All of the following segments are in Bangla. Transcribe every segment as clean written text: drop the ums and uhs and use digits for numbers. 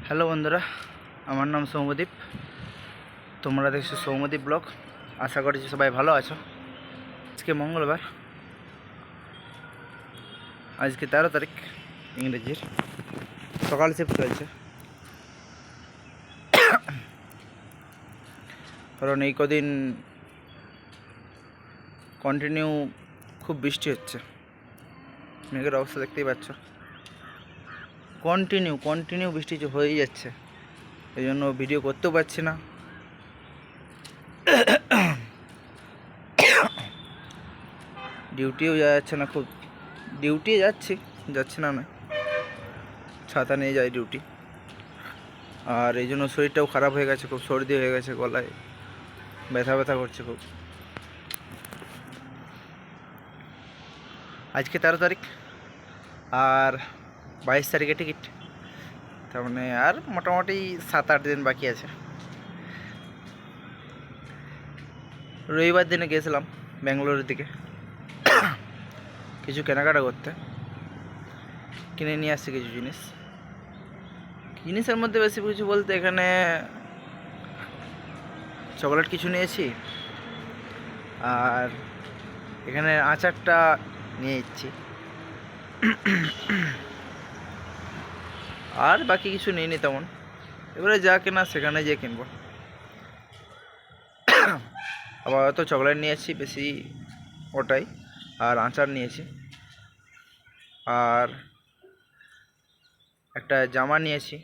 হ্যালো বন্ধুরা, আমার নাম সৌম্যদীপ। তোমরা দেখছো সৌম্যদীপ ব্লগ। আশা করছি সবাই ভালো আছো। আজকে মঙ্গলবার, আজকে 13 তারিখ ইংরেজির। সকাল শিফট চলছে, কারণ এই কদিন কন্টিনিউ খুব বৃষ্টি হচ্ছে। মেঘের অবস্থা দেখতেই পাচ্ছ, কন্টিনিউ বৃষ্টি হয়েই যাচ্ছে। এই জন্য ভিডিও করতেও পারছি না। ডিউটিও যাওয়া যাচ্ছে না, খুব ডিউটি যাচ্ছি না, ছাতা নিয়ে যাই ডিউটি। আর এই জন্য শরীরটাও খারাপ হয়ে গেছে, খুব সর্দি হয়ে গেছে, গলায় ব্যথা করছে খুব। আজকে 13 তারিখ আর 22 তারিখে টিকিট। তার মানে আর মোটামুটি 7-8 দিন বাকি আছে। রবিবার দিনে গেছিলাম ব্যাঙ্গালোরের দিকে কিছু কেনাকাটা করতে, কিনে নিয়ে আসছি কিছু জিনিসের মধ্যে বেশি কিছু বলতে এখানে চকলেট কিছু নিয়েছি, আর এখানে আচারটা নিয়ে যাচ্ছি, আর বাকি কিছু নিইনি তেমন। এবারে যা কেনা সেখানে যেয়ে কিনবো। আপাতত চকলেট নিয়েছি বেশি, ওটাই, আর আচার নিয়েছি, আর একটা জামা নিয়েছি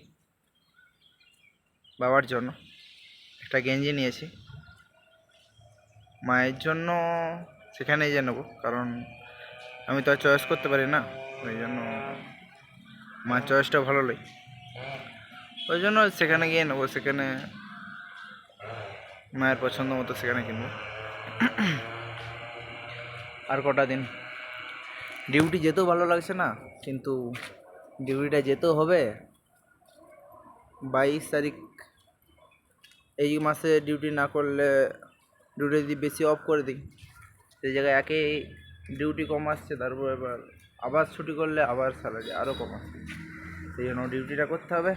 বাবার জন্য, একটা গেঞ্জি নিয়েছি। মায়ের জন্য সেখানেই যে নেবো, কারণ আমি তো আর চয়েস করতে পারি না, ওই জন্য মায়ের চয়েসটা ভালো লাগে, ওই জন্য সেখানে গিয়ে নেবো। সেখানে মায়ের পছন্দ মতো সেখানে কিনবো। আর কটা দিন ডিউটি যেতেও ভালো লাগছে না, কিন্তু ডিউটিটা যেতেও হবে। 22 তারিখ এই মাসে ডিউটি না করলে, ডিউটি যদি বেশি অফ করে দিই, সেই জায়গায় একই ডিউটি কম আসছে, তারপর এবার আবার ছুটি করলে আবার স্যালারি আরও কম আসছে। সেই জন্য ডিউটিটা করতে হবে।